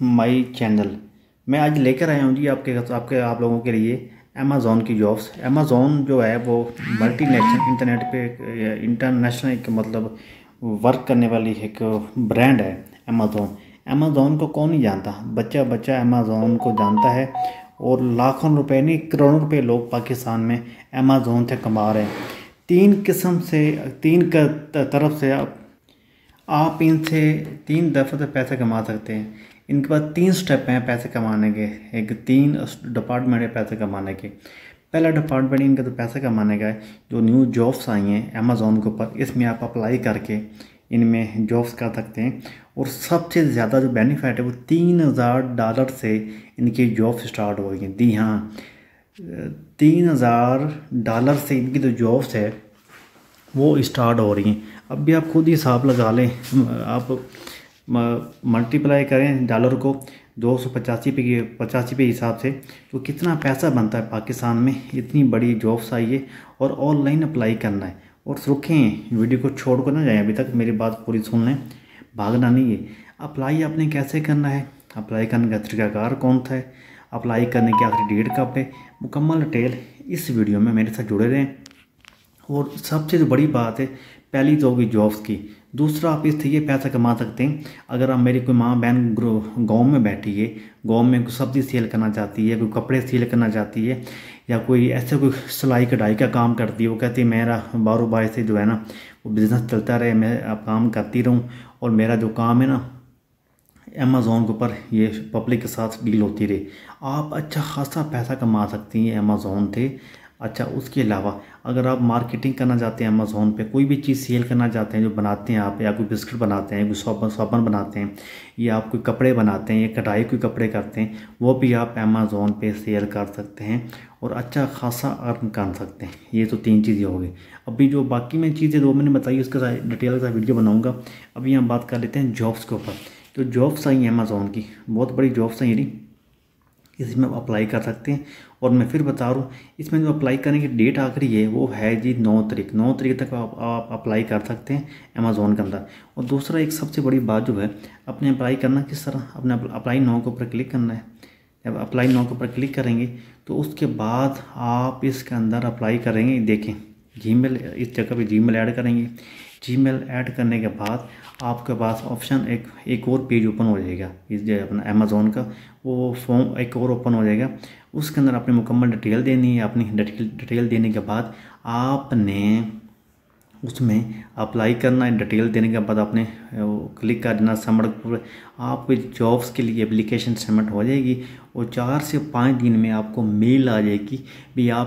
My channel. मैं आज लेकर आया हूँ जी आप लोगों के लिए अमेज़ॉन की जॉब्स। अमेज़ॉन जो है वो मल्टीनेशनल इंटरनेट पे इंटरनेशनल एक मतलब वर्क करने वाली एक ब्रांड है अमेज़ॉन। अमेज़ॉन को कौन नहीं जानता, बच्चा बच्चा अमेज़ॉन को जानता है और लाखों रुपए नहीं करोड़ों रुपए लोग पाकिस्तान में अमेज़ॉन से कमा रहे हैं। तीन तरफ से आप इनसे 3 दफ़े से पैसे कमा सकते हैं। इनके पास 3 स्टेप हैं पैसे कमाने के, एक 3 डिपार्टमेंट है पैसे कमाने के। पहला डिपार्टमेंट इनका तो पैसे कमाने का है, जो न्यू जॉब्स आई हैं अमेज़ॉन के ऊपर, इसमें आप अप्लाई करके इनमें जॉब्स कर सकते हैं। और सबसे ज़्यादा जो बेनिफिट है वो $3000 से इनकी जॉब्स स्टार्ट हो गई। जी हाँ, $3000 से इनकी जो जॉब्स है वो स्टार्ट हो रही हैं। अब भी आप खुद ही हिसाब लगा लें, आप मल्टीप्लाई करें डॉलर को 285 पे हिसाब से, तो कितना पैसा बनता है पाकिस्तान में। इतनी बड़ी जॉब्स आई है और ऑनलाइन अप्लाई करना है। और रुकें, वीडियो को छोड़ कर ना जाएं, अभी तक मेरी बात पूरी सुन लें, भागना नहीं है। अप्लाई आपने कैसे करना है, अप्लाई करने का तरीकाकार कौन सा है, अप्लाई करने की आखिरी डेट कब है, मुकम्मल डिटेल इस वीडियो में मेरे साथ जुड़े रहें। और सबसे जो बड़ी बात है, पहली तो होगी जॉब्स की, दूसरा आप इससे ये पैसा कमा सकते हैं। अगर आप मेरी कोई माँ बहन गांव में बैठी है, गांव में कोई सब्ज़ी सेल करना चाहती है, कोई कपड़े सेल करना चाहती है, या कोई ऐसे कोई सिलाई कढ़ाई का काम करती है, वो कहती है मेरा बारों बार से जो है ना वो बिज़नेस चलता रहे, मैं आप काम करती रहूँ और मेरा जो काम है ना अमेज़ॉन के ऊपर ये पब्लिक के साथ डील होती रहे, आप अच्छा खासा पैसा कमा सकती हैं अमेज़ॉन से। अच्छा, उसके अलावा अगर आप मार्केटिंग करना चाहते हैं अमेज़ॉन पे, कोई भी चीज़ सेल करना चाहते हैं जो बनाते हैं आप, या कोई बिस्किट बनाते हैं, कोई साबुन बनाते हैं, या आप कोई कपड़े बनाते हैं, या कढ़ाई कोई कपड़े करते हैं, वो भी आप अमेज़ॉन पे सेल कर सकते हैं और अच्छा खासा अर्न कर सकते हैं। ये तो 3 चीज़ें हो गई। अभी जो बाकी में चीज़ें 2 मैंने बताई उसका डिटेल का वीडियो बनाऊँगा। अभी हम बात कर लेते हैं जॉब्स के ऊपर। तो जॉब्स आई हैं अमेज़ॉन की, बहुत बड़ी जॉब्स हैं ये, इसमें आप अप्लाई कर सकते हैं। और मैं फिर बता रहा हूँ, इसमें जो अप्लाई करने की डेट आखिरी है वो है जी 9 तारीख तक आप अप्लाई कर सकते हैं अमेज़ॉन के अंदर। और दूसरा एक सबसे बड़ी बात जो है, अपने अप्लाई करना किस तरह, अपने अप्लाई नाउ के ऊपर क्लिक करना है। जब अप्लाई नाउ के ऊपर क्लिक करेंगे तो उसके बाद आप इसके अंदर अप्लाई करेंगे। देखें, जीमेल, इस जगह पे जीमेल ऐड करेंगे। जीमेल ऐड करने के बाद आपके पास ऑप्शन एक और पेज ओपन हो जाएगा, इस जो अपना अमेज़ॉन का वो फॉर्म एक और ओपन हो जाएगा। उसके अंदर आपने मुकम्मल डिटेल देनी है। अपनी डिटेल देने के बाद आपने उसमें अप्लाई करना है। डिटेल देने के बाद आपने क्लिक कर देना सबमिट। आपकी जॉब्स के लिए एप्लीकेशन सबमिट हो जाएगी और 4 से 5 दिन में आपको मेल आ जाएगी भी आप